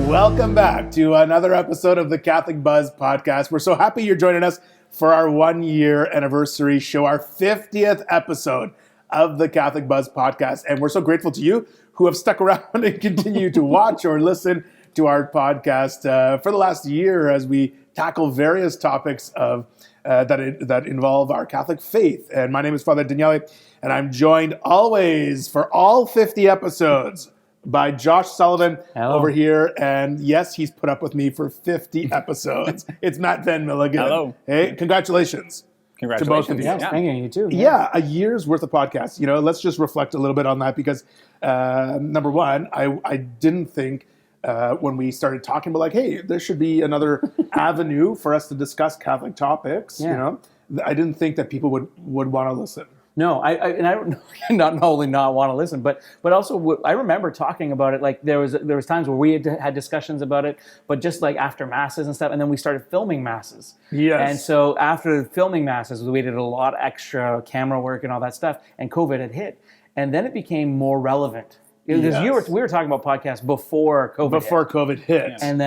Welcome back to another episode of the Catholic Buzz podcast. We're so happy you're joining us for our 1-year anniversary show, our 50th episode of the Catholic Buzz podcast. And we're so grateful to you who have stuck around and continue to watch or listen to our podcast for the last year as we tackle various topics of that involve our Catholic faith. And my name is Father Daniele, and I'm joined always for all 50 episodes by Josh Sullivan. Hello. Over here. And yes, he's put up with me for 50 episodes. It's Matt Van Milligan. Hello. Hey, congratulations. To both of you. Yeah, thank you too. Yeah, a year's worth of podcasts. You know, let's just reflect a little bit on that because number one, I didn't think when we started talking about like, hey, there should be another avenue for us to discuss Catholic topics. Yeah. You know, I didn't think that people would want to listen. No, I don't not only not want to listen, but also I remember talking about it. Like there was times where we had discussions about it, but just like after masses and stuff, and then we started filming masses. Yes. And so after filming masses, we did a lot of extra camera work and all that stuff, and COVID had hit, and then it became more relevant. Because we were talking about podcasts before COVID hit. Yes. And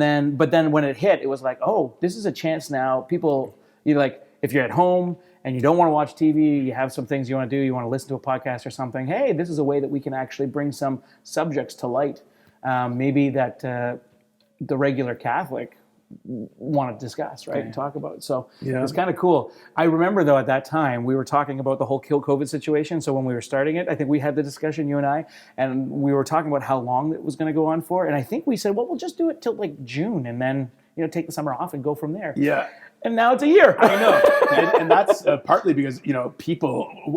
then when it hit, it was like, oh, this is a chance now. People, if you're at home and you don't want to watch TV, you have some things you want to do, you want to listen to a podcast or something, hey, this is a way that we can actually bring some subjects to light, maybe that the regular Catholic want to discuss, right, and talk about. So it's kind of cool. I remember, though, at that time, we were talking about the whole COVID situation. So when we were starting it, I think we had the discussion, you and I, and we were talking about how long it was going to go on for. And I think we said, well, we'll just do it till like June and then, take the summer off and go from there. Yeah. And now it's a year. I know. and that's partly because,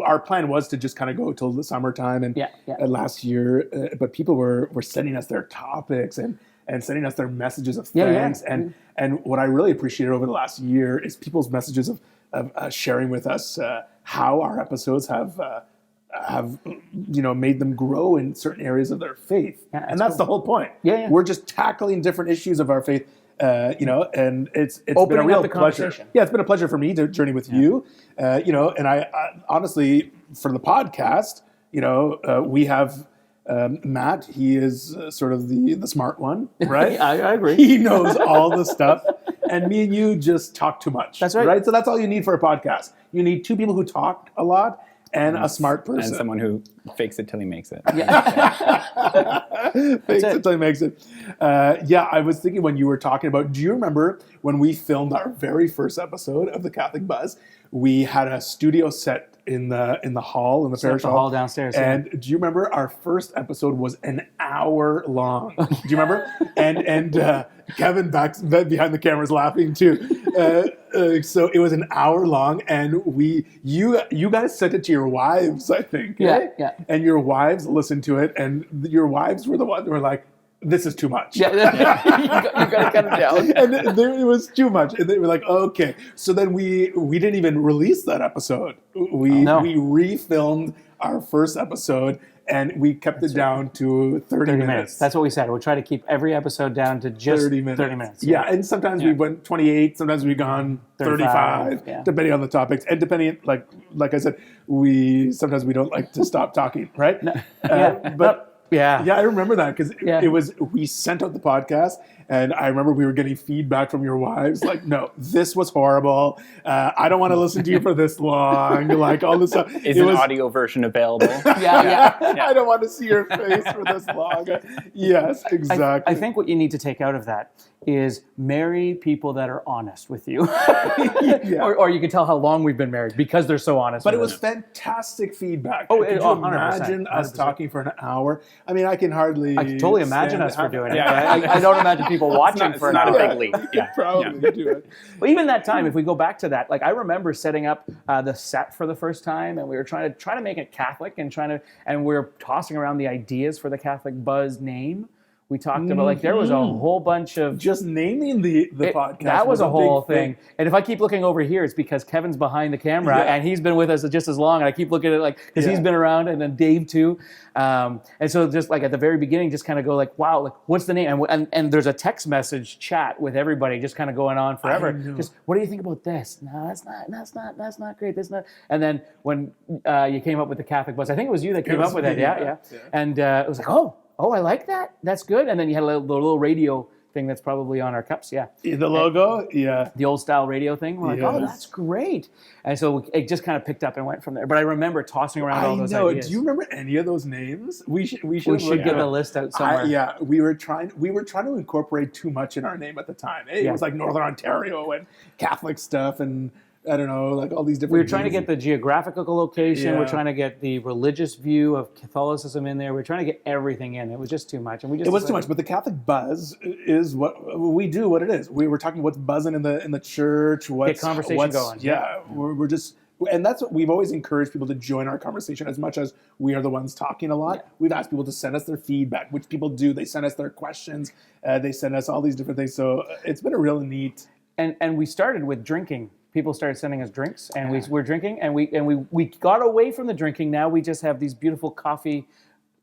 our plan was to just kind of go till the summertime and last year, but people were sending us their topics and sending us their messages of thanks. And what I really appreciated over the last year is people's messages of sharing with us how our episodes have made them grow in certain areas of their faith. Yeah, and that's cool. The whole point. Yeah. We're just tackling different issues of our faith. And it's Opening been a real up the pleasure. Yeah, it's been a pleasure for me to journey with you. And I honestly, for the podcast, we have Matt. He is sort of the smart one, right? I agree. He knows all the stuff, and me and you just talk too much. That's right. Right. So that's all you need for a podcast. You need two people who talk a lot and a smart person. And someone who fakes it till he makes it. Fakes it till he makes it. I was thinking when you were talking about, do you remember when we filmed our very first episode of the Catholic Buzz? We had a studio set in the hall, in the parish hall downstairs. And do you remember our first episode was an hour long? Do you remember? and Kevin back behind the camera is laughing too. So it was an hour long, and you guys sent it to your wives, I think. Right? Yeah. And your wives listened to it, and your wives were the ones who were like, this is too much. Yeah, you got to cut it down. And it was too much. And they were like, okay. So then we didn't even release that episode. We refilmed our first episode, and we kept it down to 30 minutes. That's what we said. We'll try to keep every episode down to just 30 minutes. Yeah, and sometimes we went 28, sometimes we've gone 35, depending on the topics. And depending, like I said, sometimes we don't like to stop talking, right? Yeah, I remember that because we sent out the podcast, and I remember we were getting feedback from your wives like, no, this was horrible. I don't want to listen to you for this long. Like all this stuff. Is an audio version available? Yeah. I don't want to see your face for this long. Yes, exactly. I think what you need to take out of that is marry people that are honest with you. Or you can tell how long we've been married because they're so honest. But it was fantastic feedback. Oh, could you 100%, imagine us 100%. talking for an hour? I mean, I can hardly. I can totally imagine us for doing it. Yeah. I don't imagine people watching for an hour. It's not a big leap. Yeah, probably do it. Well, even that time, if we go back to that, like I remember setting up the set for the first time, and we were trying to make it Catholic, and we were tossing around the ideas for the Catholic Buzz name. We talked about there was a whole bunch of just naming the podcast. That was a whole thing. And if I keep looking over here, it's because Kevin's behind the camera and he's been with us just as long. And I keep looking at it because he's been around, and then Dave too. And so just like at the very beginning, just kind of go like, wow, like what's the name? And there's a text message chat with everybody just kind of going on forever. Just what do you think about this? No, that's not great. That's not. And then when you came up with the Catholic Buzz, I think it was you that came up with it. Yeah. And it was like, oh. oh, I like that. That's good. And then you had the little radio thing that's probably on our cups. Yeah. The logo, yeah. The old style radio thing. We're like, oh, Yes. that's great. And so it just kind of picked up and went from there. But I remember tossing around all those ideas. Do you remember any of those names? We should We should get the list out somewhere. We were trying to incorporate too much in our name at the time. It was like Northern Ontario and Catholic stuff, and I don't know, like all these different. We were trying to get the geographical location. Yeah. We're trying to get the religious view of Catholicism in there. We're trying to get everything in. It was just too much, and we just. It was too much, but the Catholic buzz is what we do. What it is, we were talking what's buzzing in the church. What's conversation going. Yeah, we're just, and that's what we've always encouraged people to join our conversation as much as we are the ones talking a lot. Yeah. We've asked people to send us their feedback, which people do. They send us their questions. They send us all these different things. So it's been a real neat. And we started with drinking. People started sending us drinks, and we were drinking, and we got away from the drinking. Now we just have these beautiful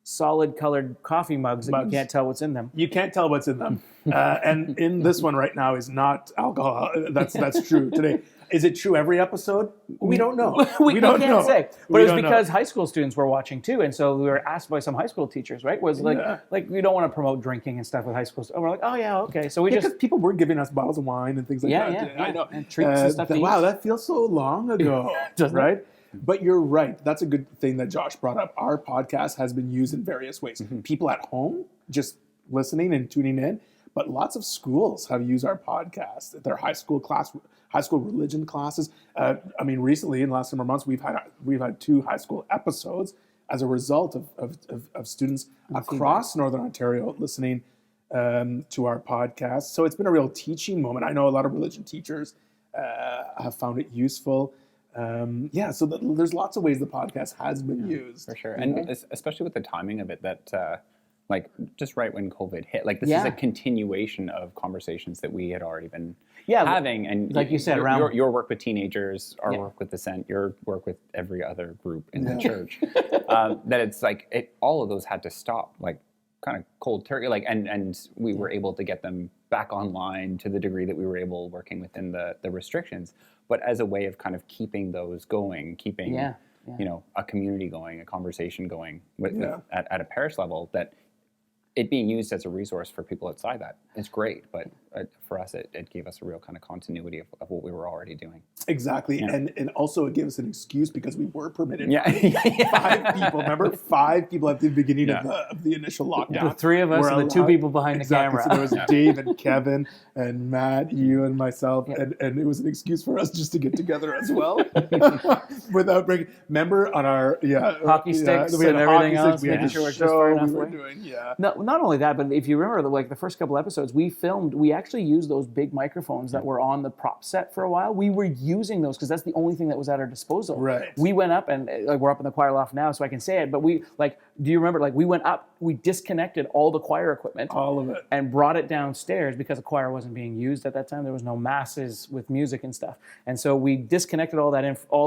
solid colored coffee mugs that you can't tell what's in them. You can't tell what's in them. And in this one right now is not alcohol. That's true today. Is it true every episode? We don't know. we don't can't know. say. But We it was don't know. because high school students were watching too, and so we were asked by some high school teachers, right? Was like, Yeah. like we don't want to promote drinking and stuff with high school students. We're like, oh yeah, okay. So we Because just people were giving us bottles of wine and things like Yeah, that. yeah, I yeah. know. And treats and stuff to Wow, eat. that feels so long ago, Doesn't it? right? But you're right. That's a good thing that Josh brought up. Our podcast has been used in various ways. People at home just listening and tuning in, but lots of schools have used our podcast. Their high school religion classes. I mean, recently in the last number of months, we've had 2 high school episodes as a result of students across Northern Ontario listening to our podcast. So it's been a real teaching moment. I know a lot of religion teachers have found it useful. So there's lots of ways the podcast has been used. For sure. And especially with the timing of it, that like just right when COVID hit, like this is a continuation of conversations that we had already been having. And like you said, your work with teenagers, our work with Dissent, your work with every other group in the church, that it's like all of those had to stop, like kind of cold turkey, like, and we were able to get them back online to the degree that we were able, working within the restrictions, but as a way of kind of keeping those going, keeping you know, a community going, a conversation going at a parish level, that it being used as a resource for people outside that is great, but for us, it gave us a real kind of continuity of what we were already doing. Exactly, and also it gave us an excuse because we were permitted 5 people. Remember, 5 people at the beginning of the initial lockdown. the 3 of us were and the 2 allowed- people behind Exactly. the So camera. there was Dave and Kevin and Matt, you and myself, and it was an excuse for us just to get together as well, without breaking. Remember on our Hockey sticks we had and a everything hockey else, stick, we had making a sure we're just show far enough we were away. doing, No, not only that, but if you remember, like the first couple episodes, we actually used those big microphones that were on the prop set for a while. We were using those because that's the only thing that was at our disposal. Right. We went up and like we're up in the choir loft now, so I can say it. But we do you remember? Like we went up, we disconnected all the choir equipment, all of it. and brought it downstairs because the choir wasn't being used at that time. There was no masses with music and stuff, and so we disconnected all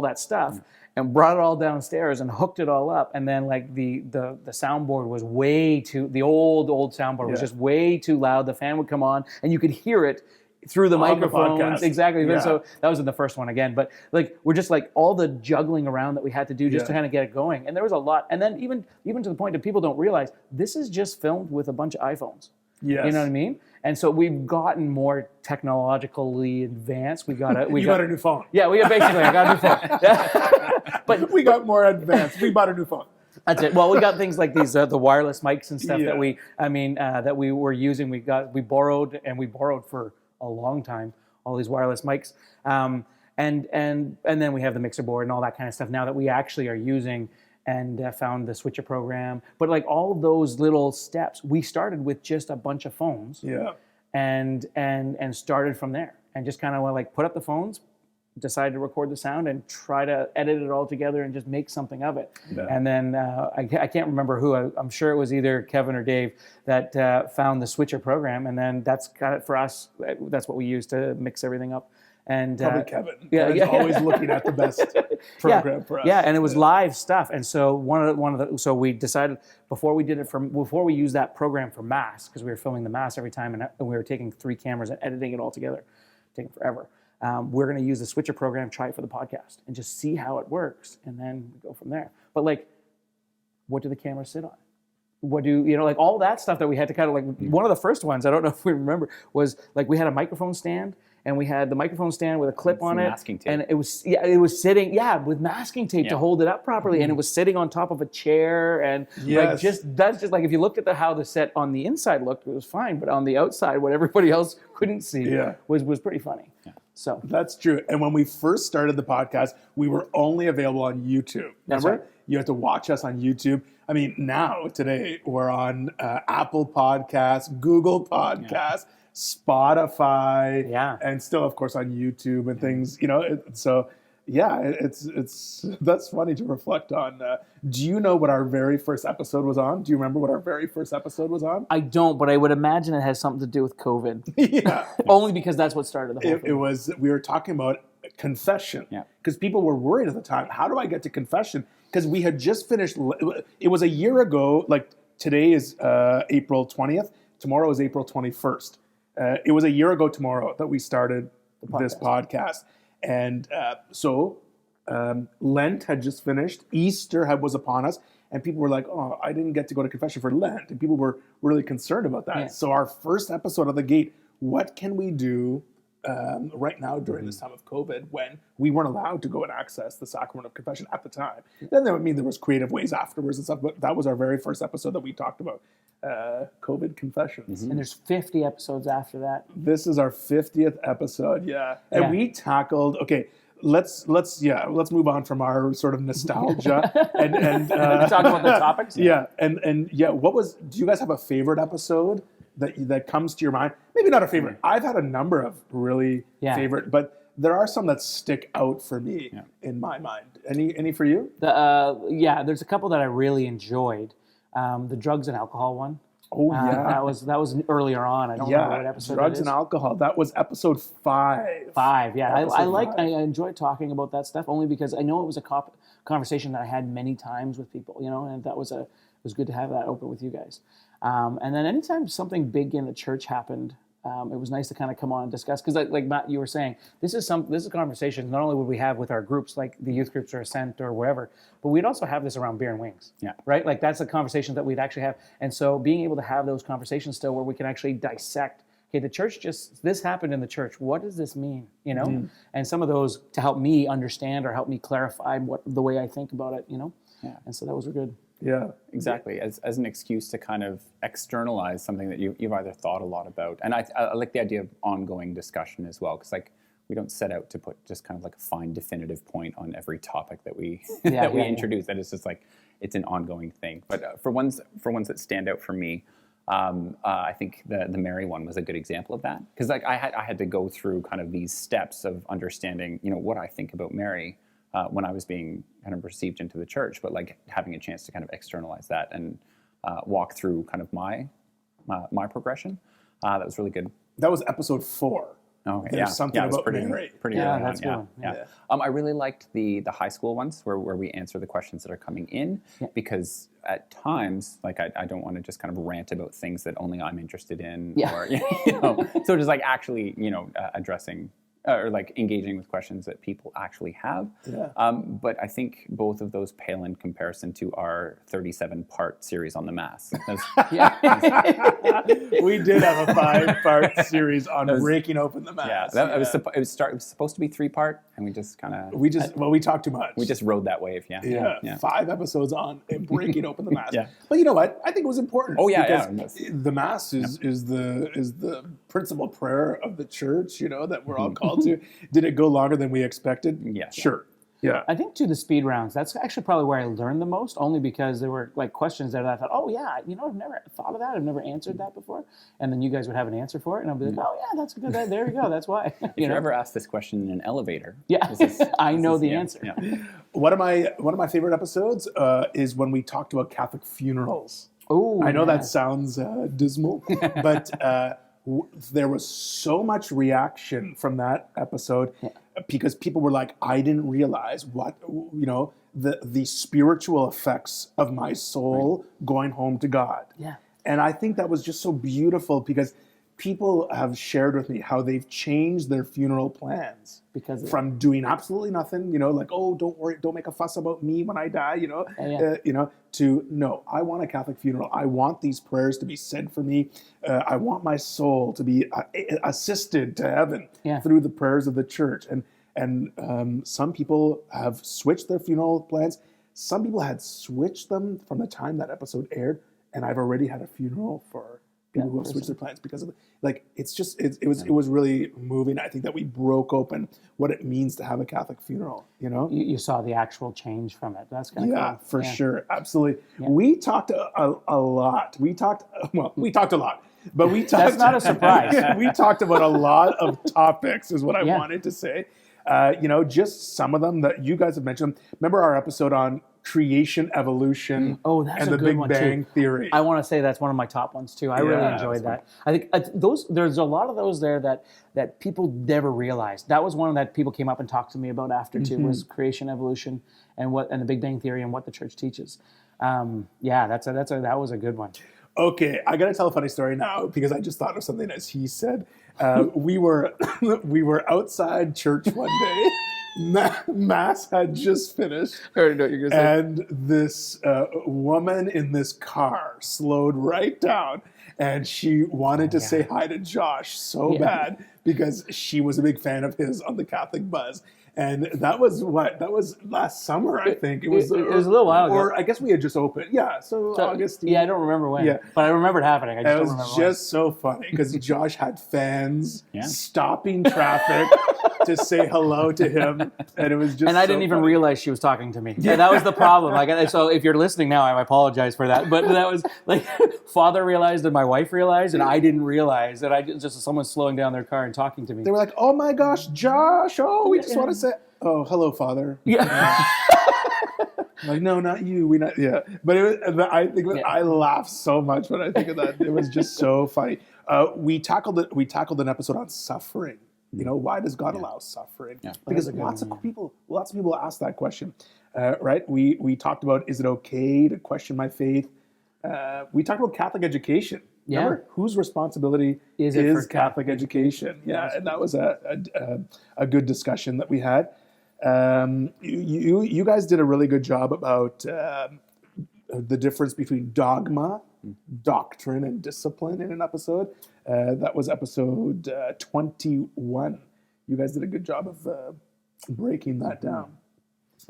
that stuff. And brought it all downstairs and hooked it all up, and then like the soundboard was way too, the old soundboard was just way too loud. The fan would come on, and you could hear it through the On the microphones. podcast. Exactly. Yeah. So that was in the first one again, but like we're just like all the juggling around that we had to do just to kind of get it going, and there was a lot. And then even to the point that people don't realize this is just filmed with a bunch of iPhones. Yes. You know what I mean? And so we've gotten more technologically advanced. We got You got a new phone. yeah, we basically I got a new phone. Yeah. But We got more advanced. We bought a new phone. that's it. Well, we got things like these, the wireless mics and stuff Yeah. that we were using. We borrowed for a long time all these wireless mics, and then we have the mixer board and all that kind of stuff now that we actually are using, and found the switcher program. But like all of those little steps, we started with just a bunch of phones, Yeah. and started from there, and just kind of like put up the phones, decided to record the sound and try to edit it all together and just make something of it. Yeah. And then I can't remember who, I'm sure it was either Kevin or Dave that found the switcher program, and then that's kind of for us, that's what we use to mix everything up. And Probably Kevin. yeah, Kevin's yeah. always looking at the best program for us. Yeah, and it was live stuff. And so so we decided before we used that program for Mass, because we were filming the Mass every time, and we were taking 3 cameras and editing it all together, taking forever. We're going to use the switcher program, try it for the podcast, and just see how it works, and then we go from there. But like, what do the cameras sit on? what do you know, like all that stuff that we had to kind of like. One of the first ones, I don't know if we remember, was like we had a microphone stand. And we had the microphone stand with a clip on it, masking tape. and it was sitting with masking tape to hold it up properly, and it was sitting on top of a chair, and like that's just like if you looked at how the set on the inside looked, it was fine, but on the outside, what everybody else couldn't see was pretty funny. Yeah. So that's true. And when we first started the podcast, we were only available on YouTube. Remember? Right. You had to watch us on YouTube. I mean, now today we're on Apple Podcasts, Google Podcasts. Spotify, and still, of course, on YouTube and things. It's that's funny to reflect on. Do you know what our very first episode was on? Do you remember what our very first episode was on? I don't, but I would imagine it has something to do with COVID. Yeah, only because that's what started the whole thing. We were talking about confession. Yeah, because people were worried at the time. How do I get to confession? Because we had just finished. It was a year ago. Like today is April 20th. Tomorrow is April 21st. It was a year ago tomorrow that we started this podcast. And so Lent had just finished. Easter was upon us. And people were like, oh, I didn't get to go to confession for Lent. And people were really concerned about that. Yeah. So our first episode of The Gate, what can we do right now during this time of COVID when we weren't allowed to go and access the sacrament of confession at the time? Then there was creative ways afterwards and stuff. But that was our very first episode that we talked about. COVID confessions. And there's 50 episodes after that. This is our 50th episode, and we tackled. Okay, let's move on from our sort of nostalgia and talk about the topics. What was? Do you guys have a favorite episode that comes to your mind? Maybe not a favorite. I've had a number of really favorite, but there are some that stick out for me in my mind. Any for you? There's a couple that I really enjoyed. The drugs and alcohol one. Oh yeah, that was earlier on. I don't remember what episode. Drugs and alcohol. That was episode 5. 5, yeah. I enjoyed talking about that stuff only because I know it was a conversation that I had many times with people. And that was it was good to have that open with you guys. And then anytime something big in the church happened, it was nice to kind of come on and discuss because, like Matt, you were saying, this is a conversation not only would we have with our groups, like the youth groups or Ascent or wherever, but we'd also have this around Beer and Wings. Yeah. Right. Like that's a conversation that we'd actually have, and so being able to have those conversations still, where we can actually dissect. Okay, the church this happened in the church. What does this mean? And some of those to help me understand or help me clarify the way I think about it. Yeah. And so that was good. Yeah, exactly. As an excuse to kind of externalize something that you've either thought a lot about, and I like the idea of ongoing discussion as well, because like we don't set out to put just kind of like a fine definitive point on every topic that we introduce. That it's just like it's an ongoing thing. But for ones that stand out for me, I think the Mary one was a good example of that, because like I had to go through kind of these steps of understanding what I think about Mary. When I was being kind of received into the church, but like having a chance to kind of externalize that and walk through kind of my progression, that was really good. That was episode 4. Okay, There's something about Mary. Pretty early on. Yeah. I really liked the high school ones where we answer the questions that are coming in, because at times, like I don't want to just kind of rant about things that only I'm interested in, or so just like actually addressing. Or like engaging with questions that people actually have. Yeah. But I think both of those pale in comparison to our 37-part series on the Mass. We did have a 5-part series on breaking open the Mass. Yeah, it was supposed to be 3-part, and we just kind of... we talked too much. We just rode that wave, yeah. 5 episodes on breaking open the Mass. But you know what? I think it was important. Oh, yeah, because the Mass is the principal prayer of the church, that we're all called to. Did it go longer than we expected? Yeah. Sure. Yeah. I think the speed rounds, that's actually probably where I learned the most, only because there were like questions that I thought, oh yeah, I've never thought of that. I've never answered that before. And then you guys would have an answer for it. And I'll be like, oh yeah, that's good. There you go. That's why. If you're ever asked this question in an elevator. Yeah. I know the answer. Yeah. One of my favorite episodes is when we talked about Catholic funerals. Oh, I know that sounds dismal, but there was so much reaction from that episode because people were like, I didn't realize what, the spiritual effects of my soul going home to God. Yeah. And I think that was just so beautiful because people have shared with me how they've changed their funeral plans Because of from doing absolutely nothing, like, oh, don't worry, don't make a fuss about me when I die, to no, I want a Catholic funeral. I want these prayers to be said for me. I want my soul to be assisted to heaven through the prayers of the church. And some people have switched their funeral plans. Some people had switched them from the time that episode aired, and I've already had a funeral for people who have switched their plans because of it. Like, it was really moving. I think that we broke open what it means to have a Catholic funeral. You saw the actual change from it. That's kind of cool. For sure, absolutely. Yeah. We talked a lot. We talked a lot, but we talked. That's not a surprise. We talked about a lot of topics, is what I wanted to say. Just some of them that you guys have mentioned. Remember our episode on creation, evolution, and the Big Bang Theory. I want to say that's one of my top ones too. I really enjoyed that. I think there's a lot of those there that people never realized. That was one that people came up and talked to me about after too, was creation, evolution, and the Big Bang Theory and what the church teaches. That was a good one. Okay, I gotta tell a funny story now because I just thought of something as he said. We were outside church one day. Mass had just finished, I already know what you're gonna say. And this woman in this car slowed right down, and she wanted to say hi to Josh so bad because she was a big fan of his on the Catholic Buzz. And that was last summer, I think. It was a little while ago. Or I guess we had just opened. Yeah, so August. Yeah, I don't remember when. Yeah. But I remember it happening. It was just so funny because Josh had fans stopping traffic to say hello to him. And it was just I didn't even realize she was talking to me. Yeah. That was the problem. So if you're listening now, I apologize for that. But that was like Father realized and my wife realized, and I didn't realize that someone slowing down their car and talking to me. They were like, oh my gosh, Josh. Oh, we just want to say, oh, hello, Father. Yeah. Like, no, not you. But I laugh so much when I think of that. It was just so funny. We tackled an episode on suffering. Why does God allow suffering? Yeah. Because lots of people ask that question, right? We talked about, is it okay to question my faith? We talked about Catholic education. Remember, whose responsibility is Catholic education? Yeah, and that was a good discussion that we had. You guys did a really good job about the difference between dogma, doctrine, and discipline in an episode. That was episode 21. You guys did a good job of breaking that down.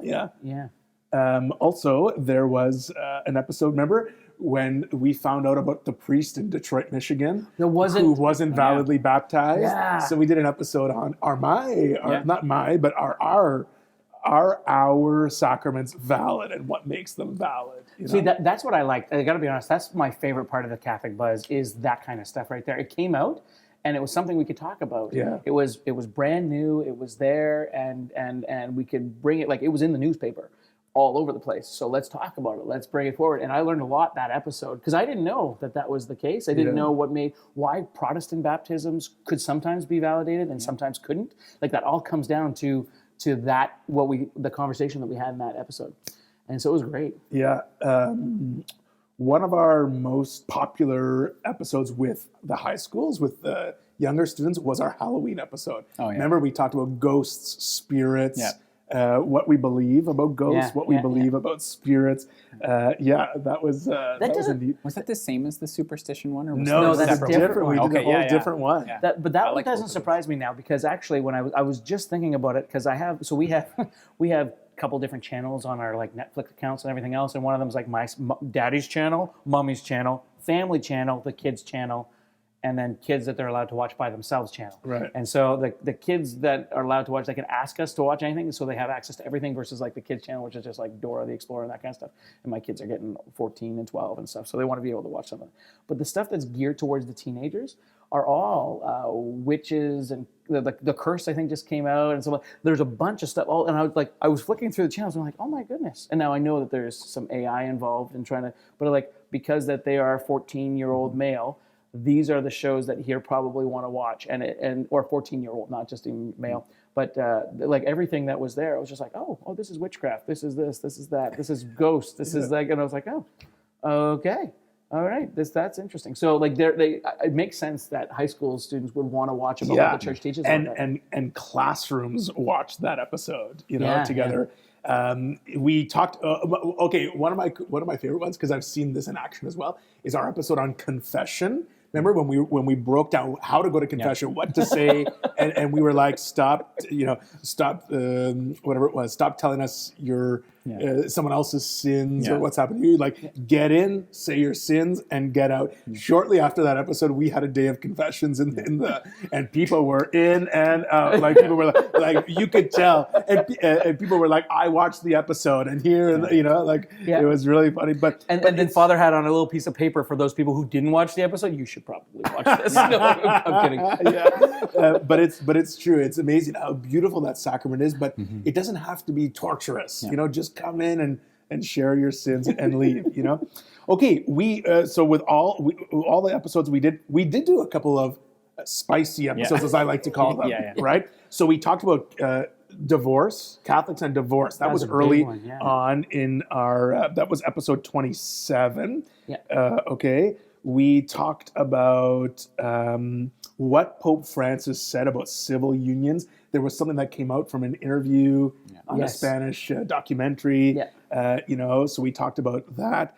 Yeah. Yeah. Also, there was an episode, remember, when we found out about the priest in Detroit, Michigan, who wasn't validly baptized. Yeah. So we did an episode on are our sacraments valid and what makes them valid? See, that's what I like. I got to be honest. That's my favorite part of the Catholic Buzz is that kind of stuff right there. It came out, and it was something we could talk about. Yeah. It was brand new. It was there, and we could bring it. Like, it was in the newspaper all over the place. So let's talk about it. Let's bring it forward. And I learned a lot that episode because I didn't know that was the case. I didn't know why Protestant baptisms could sometimes be validated and sometimes couldn't. Like, that all comes down to that, the conversation that we had in that episode. And so it was great. Yeah. One of our most popular episodes with the high schools, with the younger students, was our Halloween episode. Oh, yeah. Remember, we talked about ghosts, spirits, what we believe about ghosts, what we believe about spirits. That was indeed. Was that the same as the superstition one? Or was no, that's a different one. We did a whole different one. Yeah. But that one doesn't surprise me now because actually when I was just thinking about it, because we have a couple different channels on our like Netflix accounts and everything else, and one of them is like my daddy's channel, mommy's channel, family channel, the kids channel, and then kids that they're allowed to watch by themselves channel. Right. And so the kids that are allowed to watch, they can ask us to watch anything, so they have access to everything versus like the kids channel, which is just like Dora the Explorer and that kind of stuff. And my kids are getting 14 and 12 and stuff, so they want to be able to watch something. But the stuff that's geared towards the teenagers are all witches, and the Curse, I think, just came out, and so there's a bunch of stuff. And I was flicking through the channels, and I'm like, oh my goodness! And now I know that there's some AI involved in trying to, but because that they are a 14-year-old male, these are the shows that he'll probably want to watch, or 14-year-old, not just even male. But everything that was there, I was just like, oh, this is witchcraft. This is this is that. This is ghosts. This is like, and I was like, oh, okay. All right, that's interesting. So like it makes sense that high school students would want to watch about what the church teaches. And classrooms watched that episode, Yeah, together. We talked. Okay, one of my favorite ones, because I've seen this in action as well, is our episode on confession. Remember when we broke down how to go to confession, what to say, and we were like, stop, whatever it was, stop telling us your someone else's sins or what's happened to you. Like, get in, say your sins, and get out. Shortly after that episode, we had a day of confessions and people were in and out. Like, people were like you could tell, and people were like, I watched the episode, and here, and it was really funny. But then Father had on a little piece of paper for those people who didn't watch the episode. You should probably watch this. No, I'm kidding. But it's true. It's amazing how beautiful that sacrament is. But it doesn't have to be torturous. Just come in and share your sins and leave. Okay, we so with all the episodes we did do a couple of spicy episodes, as I like to call them. Right. So we talked about divorce, Catholics and divorce. That was early on in our. That was episode 27. Yeah. Okay. We talked about what Pope Francis said about civil unions. There was something that came out from an interview on a Spanish documentary. So we talked about that.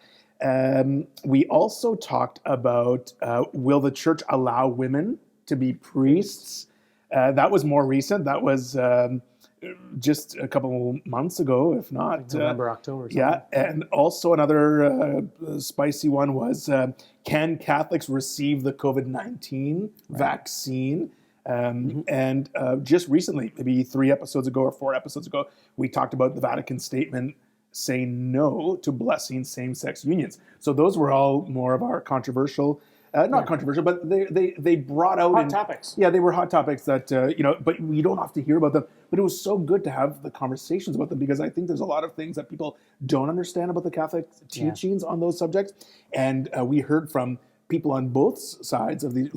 We also talked about will the church allow women to be priests? That was more recent. That was just a couple months ago, if not November, October. Yeah, and also another spicy one was, can Catholics receive the COVID-19 vaccine? And just recently, maybe 3 episodes ago or 4 episodes ago, we talked about the Vatican statement saying no to blessing same-sex unions. So those were all more of our controversial. Not controversial, but they brought out hot topics. Yeah, they were hot topics that but we don't have to hear about them. But it was so good to have the conversations about them, because I think there's a lot of things that people don't understand about the Catholic teachings on those subjects, and we heard from people on both sides of the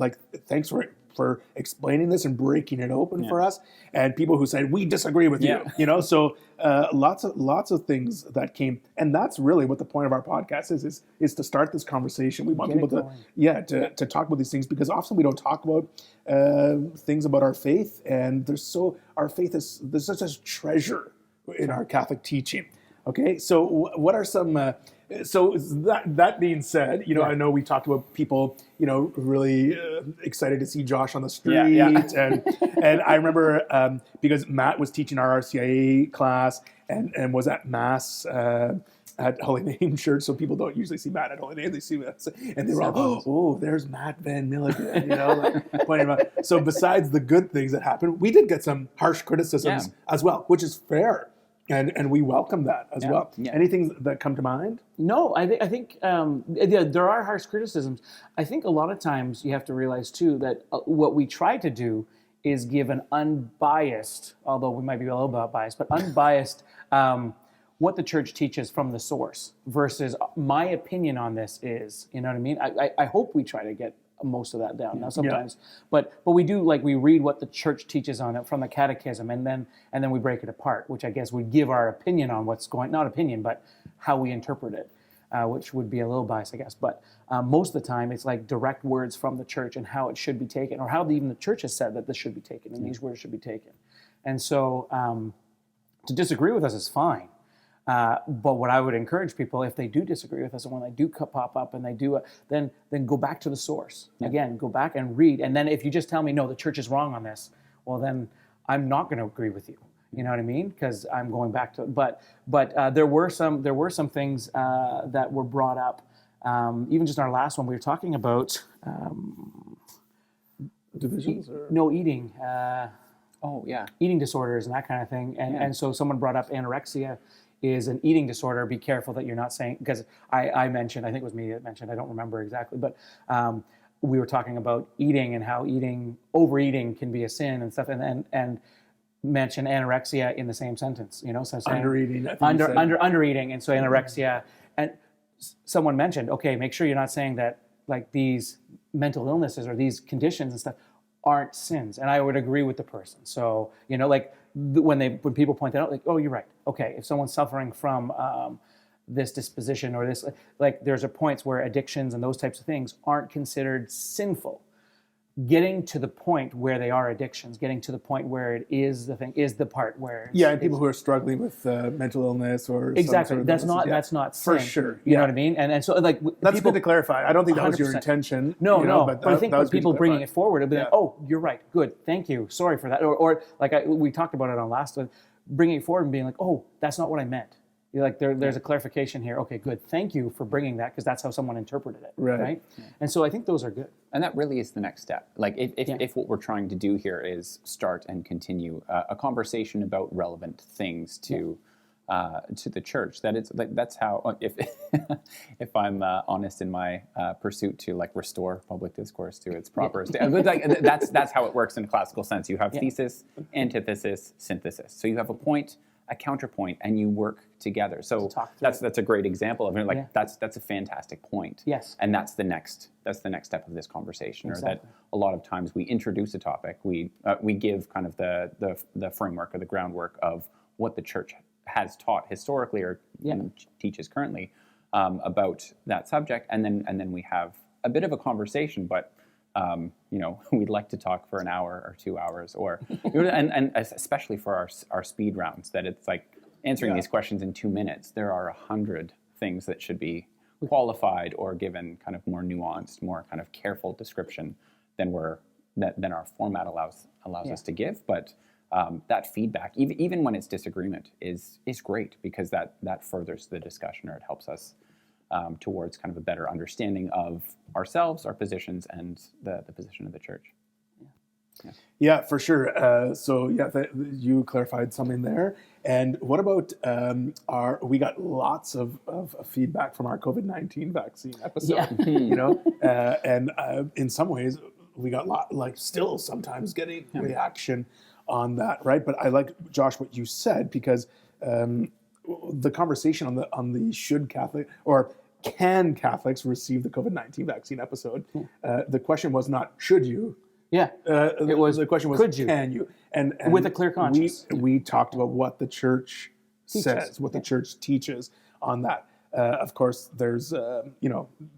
thanks for explaining this and breaking it open for us, and people who said we disagree with you. So lots of things that came, and that's really what the point of our podcast is to start this conversation. We want people to talk about these things, because often we don't talk about things about our faith, and there's such a treasure in our Catholic teaching. Okay, so what are some? So that being said, I know we talked about people, really excited to see Josh on the street, and I remember because Matt was teaching our RCIA class and was at Mass at Holy Name Church, so people don't usually see Matt at Holy Name; they see us, and they were all, "Oh, there's Matt Van Milligan," pointing out. So besides the good things that happened, we did get some harsh criticisms as well, which is fair. And we welcome that as well. Yeah. Anything that come to mind? No, I think there are harsh criticisms. I think a lot of times you have to realize too that what we try to do is give an unbiased, although we might be a little bit biased, but unbiased what the church teaches from the source versus my opinion on this is. You know what I mean? I hope we try to get most of that down now sometimes, but we do, we read what the church teaches on it from the catechism, and then we break it apart, which I guess would give our opinion on what's going, not opinion, but how we interpret it, which would be a little biased, I guess. But most of the time it's like direct words from the church and how it should be taken, or how even the church has said that this should be taken and these words should be taken. And so to disagree with us is fine. But what I would encourage people, if they do disagree with us and when they do pop up and they do, then go back to the source. Again, go back and read. And then if you just tell me, no, the church is wrong on this, well, then I'm not going to agree with you. You know what I mean? Because I'm going back to, but there were some things that were brought up. Even just in our last one, we were talking about divisions. Eating. Eating disorders and that kind of thing. And so someone brought up anorexia is an eating disorder. Be careful that you're not saying, because I mentioned, I think it was me that mentioned, I don't remember exactly, but we were talking about eating and how overeating can be a sin and stuff, and mention anorexia in the same sentence, so saying undereating, undereating, and so anorexia, and someone mentioned, okay, make sure you're not saying that these mental illnesses or these conditions and stuff aren't sins, and I would agree with the person. So when people point that out, oh, you're right. Okay, if someone's suffering from this disposition or this, like there's a points where addictions and those types of things aren't considered sinful. Getting to the point where they are addictions, getting to the point where it is the thing, is the part where and people who are struggling with mental illness or some exactly sort of that's illnesses, not that's not sin, for sure. You know what I mean? And so like That's people, good to clarify. I don't think that was your 100%. intention. No, you know, no. but, But I think that was good to people bringing clarify. it forward will be like, oh, you're right, good, thank you, sorry for that, or like we talked about it on last one, bringing it forward and being like, oh, that's not what I meant. You're like, there's a clarification here. Okay, good. Thank you for bringing that because that's how someone interpreted it, Right. And so I think those are good. And that really is the next step. Like if what we're trying to do here is start and continue a conversation about relevant things to the church, that it's like that's how if I'm honest in my pursuit to like restore public discourse to its proper state, like, that's how it works in a classical sense. You have thesis, antithesis, synthesis. So you have a point, a counterpoint, and you work together. So that's a great example of it. Like that's a fantastic point. Yes. And that's the next step of this conversation. Or that a lot of times we introduce a topic, we give kind of the framework or the groundwork of what the church has taught historically or teaches currently about that subject, and then we have a bit of a conversation, but we'd like to talk for an hour or 2 hours, or and especially for our speed rounds, that it's like answering these questions in 2 minutes. There are 100 things that should be qualified or given kind of more nuanced, more kind of careful description than our format allows us to give. But that feedback, even when it's disagreement, is great, because that furthers the discussion, or it helps us towards kind of a better understanding of ourselves, our positions, and the position of the church. Yeah, for sure. You clarified something there. And what about we got lots of feedback from our COVID-19 vaccine episode, and in some ways we got still sometimes getting reaction on that, right? But I like, Josh, what you said, because the conversation on the should Catholic or can Catholics receive the COVID-19 vaccine episode, the question was not should you. It was, the question was, could you? Can you? And with a clear conscience. We talked about what the church says, what the church teaches on that. Of course, there's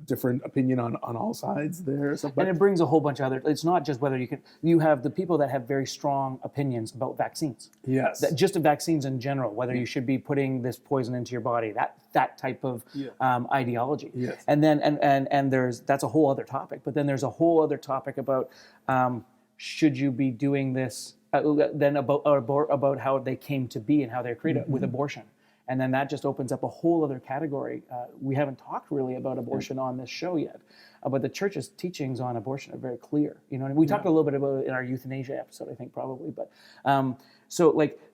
different opinion on all sides there. And it brings a whole bunch of other. It's not just whether you have the people that have very strong opinions about vaccines. Yes. Just of vaccines in general, whether you should be putting this poison into your body, that type of ideology. Yes. And then and that's a whole other topic. But then there's a whole other topic about should you be doing this? Then about how they came to be and how they're created with abortion. And then that just opens up a whole other category. We haven't talked really about abortion on this show yet, but the church's teachings on abortion are very clear. You know, and we talked a little bit about it in our euthanasia episode, I think, probably. But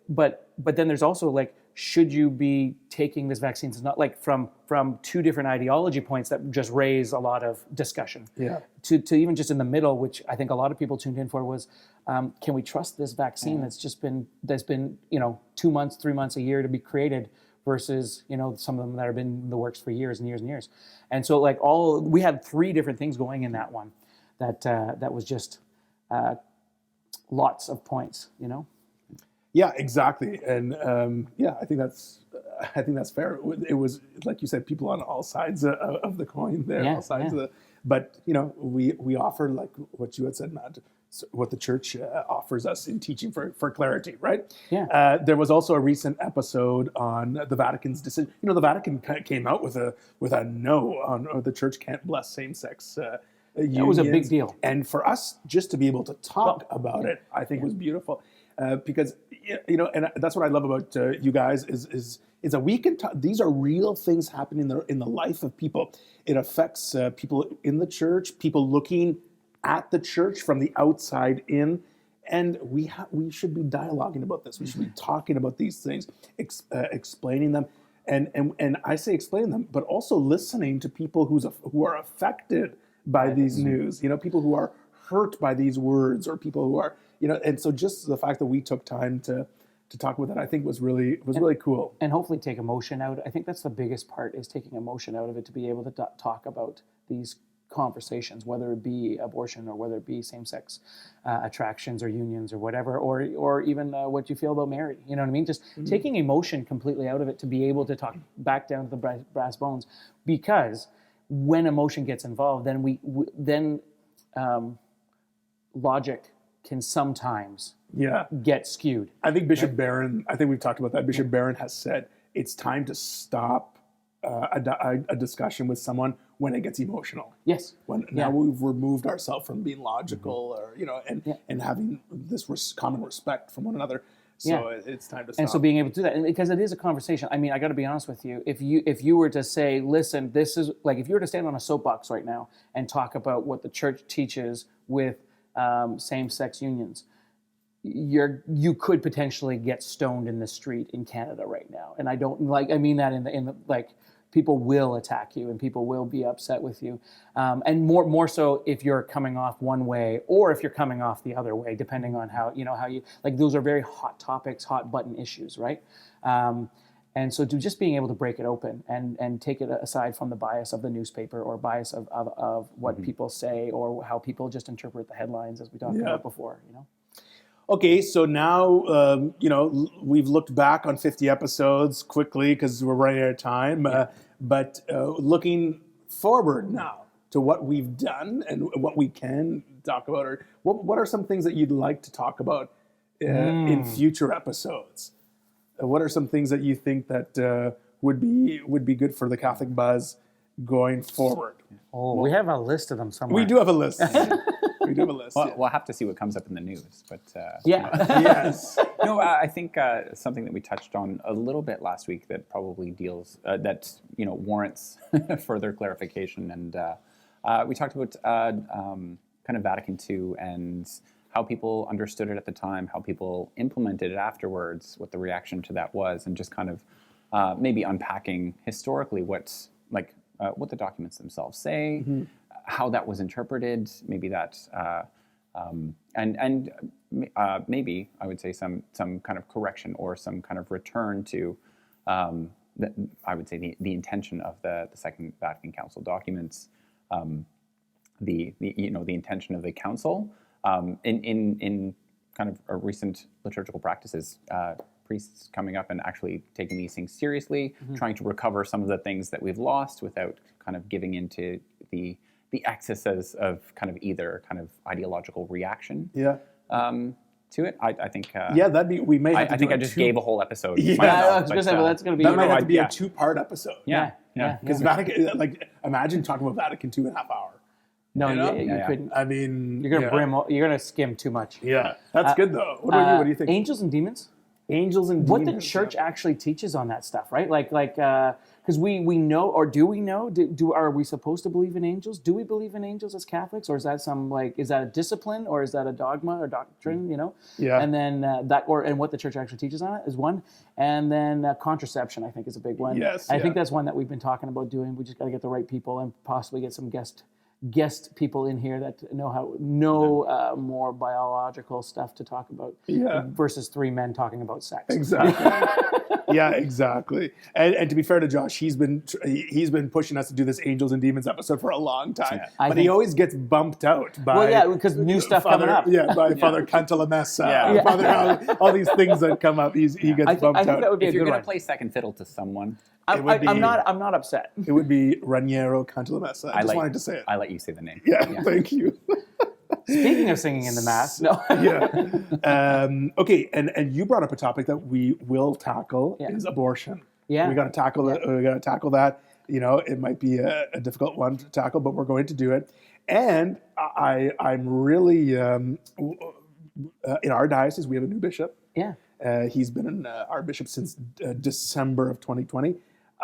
but then there's also should you be taking this vaccine? It's not like from two different ideology points that just raise a lot of discussion. Yeah. To even just in the middle, which I think a lot of people tuned in for was, can we trust this vaccine that's been 2 months, 3 months, a year to be created, versus some of them that have been in the works for years and years and years. And so we had 3 different things going in that one, that was just lots of points. Yeah, exactly. And I think that's fair. It was, like you said, people on all sides of the coin there, all sides of the. But we offer, like what you had said, Matt, what the church offers us in teaching for clarity, right? Yeah. There was also a recent episode on the Vatican's decision. The Vatican came out with a no on the church can't bless same-sex unions. That was a big deal. And for us just to be able to talk about it, I think was beautiful, because and that's what I love about you guys is that we can talk. These are real things happening in the life of people. It affects people in the church, people looking at the church from the outside in, and we should be dialoguing about this. We should be talking about these things, explaining them, and I say explain them, but also listening to people who are affected by these news. People who are hurt by these words, or people who are and so just the fact that we took time to talk with it, I think was really cool. And hopefully take emotion out. I think that's the biggest part, is taking emotion out of it, to be able to talk about these conversations, whether it be abortion or whether it be same-sex attractions or unions or whatever, or even what you feel about Mary. You know what I mean? Just taking emotion completely out of it to be able to talk back down to the brass bones, because when emotion gets involved, then then logic can sometimes get skewed. I think Bishop Barron, I think we've talked about that. Bishop Barron has said it's time to stop a discussion with someone when it gets emotional. Yes. Now we've removed ourselves from being logical, or and having this common respect from one another. So it's time to stop. And so being able to do that, and because it is a conversation. I mean, I got to be honest with you. If you were to say, listen, this is like, if you were to stand on a soapbox right now and talk about what the church teaches with same-sex unions, you could potentially get stoned in the street in Canada right now. And I mean that in the like, people will attack you and people will be upset with you. And more so if you're coming off one way or if you're coming off the other way, depending on how you, like, those are very hot topics, hot button issues, right? And so to just being able to break it open and take it aside from the bias of the newspaper or bias of what people say or how people just interpret the headlines, as we talked about before, Okay, so now, we've looked back on 50 episodes quickly because we're running out of time. But looking forward now to what we've done and what we can talk about, or what are some things that you'd like to talk about in future episodes? What are some things that you think that would be good for the Catholic Buzz going forward? Oh, we have a list of them somewhere. We do have a list. We do have a list. Well, we'll have to see what comes up in the news, but Yes. no, I think something that we touched on a little bit last week that probably deals warrants further clarification, and we talked about kind of Vatican II and how people understood it at the time, how people implemented it afterwards, what the reaction to that was, and just kind of maybe unpacking historically what the documents themselves say, how that was interpreted, maybe that, and maybe I would say some kind of correction or some kind of return to, I would say the intention of the Second Vatican Council documents, the intention of the Council, in kind of a recent liturgical practices. Priests coming up and actually taking these things seriously, trying to recover some of the things that we've lost without kind of giving into the excesses of kind of either kind of ideological reaction to it. I think that'd be, we may have to I think I just gave a whole episode. I was going to say, well, that's going to be... That might have to be a 2-part episode. Yeah. Because Vatican, imagine talking about Vatican 2.5 hours. No, you couldn't. I mean... You're going to skim too much. Yeah. That's good, though. What about you? What do you think? Angels and demons? Angels and what demons. the church actually teaches on that stuff, right? Because we know, or do we know? Are we supposed to believe in angels? Do we believe in angels as Catholics, or is that is that a discipline, or is that a dogma or doctrine? Yeah. And then and what the church actually teaches on it is one, and then contraception, I think, is a big one. Yes. I think that's one that we've been talking about doing. We just got to get the right people and possibly get some guest people in here that know more biological stuff to talk about versus 3 men talking about sex. Exactly. Yeah, exactly. And to be fair to Josh, he's been pushing us to do this Angels and Demons episode for a long time, but he always gets bumped out by because new stuff coming up. Yeah, by Father Cantalamessa, Father all these things that come up. He gets bumped out. That would be if you're going to play second fiddle to someone, I'm not upset. It would be Raniero Cantalamessa. I just wanted to say it. I let you say the name. Yeah. Thank you. Speaking of singing in the mass, no. Okay, and you brought up a topic that we will tackle is abortion. Yeah, we got to tackle it. We got to tackle that. It might be a difficult one to tackle, but we're going to do it. And I'm really in our diocese we have a new bishop. Yeah, he's been our bishop since December of 2020.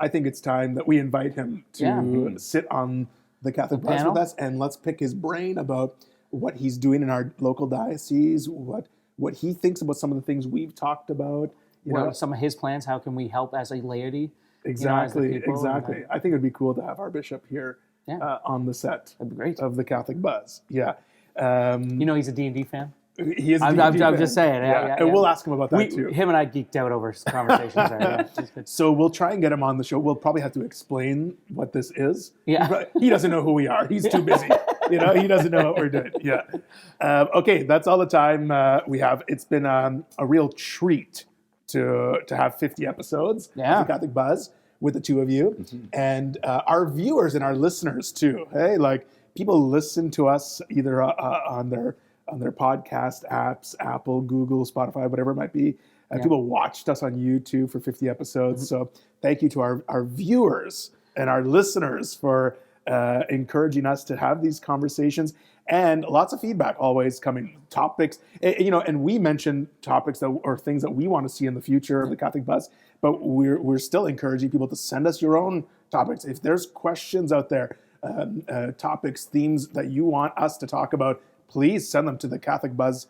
I think it's time that we invite him to sit on the Catholic Buzz with us, and let's pick his brain about what he's doing in our local diocese, what he thinks about some of the things we've talked about. What are some of his plans? How can we help as a laity? Exactly, exactly. I think it'd be cool to have our bishop here on the set That'd be great. of the Catholic Buzz. Yeah. He's a D&D fan. He is. I'm just saying. Yeah. And we'll ask him about that too. Him and I geeked out over conversations there. Yeah, it's good. So we'll try and get him on the show. We'll probably have to explain what this is. Yeah. He doesn't know who we are. He's too busy. He doesn't know what we're doing. Yeah. Okay, that's all the time we have. It's been a real treat to have 50 episodes of the Catholic Buzz with the two of you. And our viewers and our listeners too. Hey, like people listen to us either on their podcast apps, Apple, Google, Spotify, whatever it might be. People watched us on YouTube for 50 episodes. So thank you to our viewers and our listeners for encouraging us to have these conversations, and lots of feedback always coming. Topics, and we mentioned topics or things that we want to see in the future of the Catholic Buzz, but we're still encouraging people to send us your own topics. If there's questions out there, topics, themes that you want us to talk about, please send them to the Catholic Buzz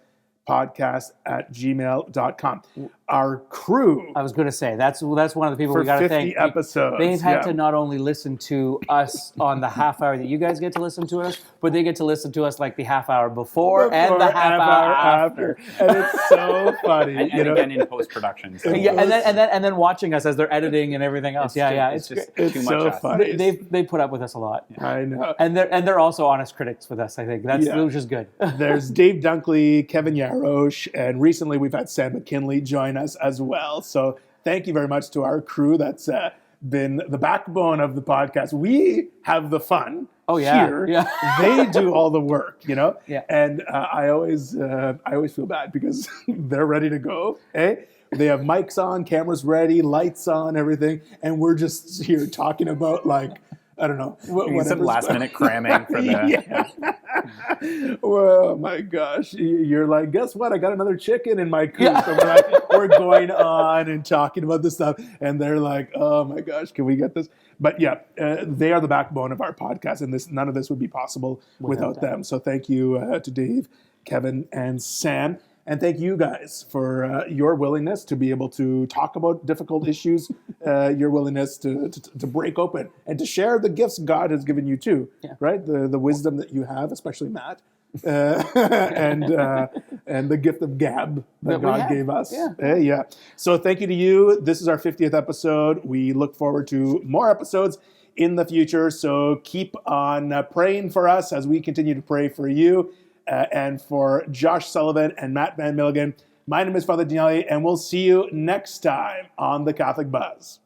podcast at gmail.com. Our crew. I was going to say that's one of the people for we got to 50 thank. episodes. They've had to not only listen to us on the half hour that you guys get to listen to us, but they get to listen to us like the half hour before and the half hour after. And it's so funny. And again in post-production. So Yeah, and then watching us as they're editing and everything else. It's just great. too much so us. funny. They put up with us a lot. I know. And they're also honest critics with us. I think which is good. There's Dave Dunkley, Kevin Yarosh, and recently we've had Sam McKinley join us as well. So thank you very much to our crew that's been the backbone of the podcast. We have the fun here. Yeah. They do all the work, Yeah. And I always feel bad because they're ready to go. Hey, they have mics on, cameras ready, lights on, everything, and we're just here talking about I don't know. Some last minute cramming for the. Well, my gosh. You're like, guess what? I got another chicken in my coop. So we're going on and talking about this stuff. And they're like, oh my gosh, can we get this? But yeah, they are the backbone of our podcast. And none of this would be possible without them. So thank you to Dave, Kevin, and Sam. And thank you guys for your willingness to be able to talk about difficult issues, your willingness to break open and to share the gifts God has given you too, right? The wisdom that you have, especially Matt, and the gift of gab that God gave us. Yeah. So thank you to you. This is our 50th episode. We look forward to more episodes in the future. So keep on praying for us as we continue to pray for you. And for Josh Sullivan and Matt Van Milligan, my name is Father Daniele, and we'll see you next time on the Catholic Buzz.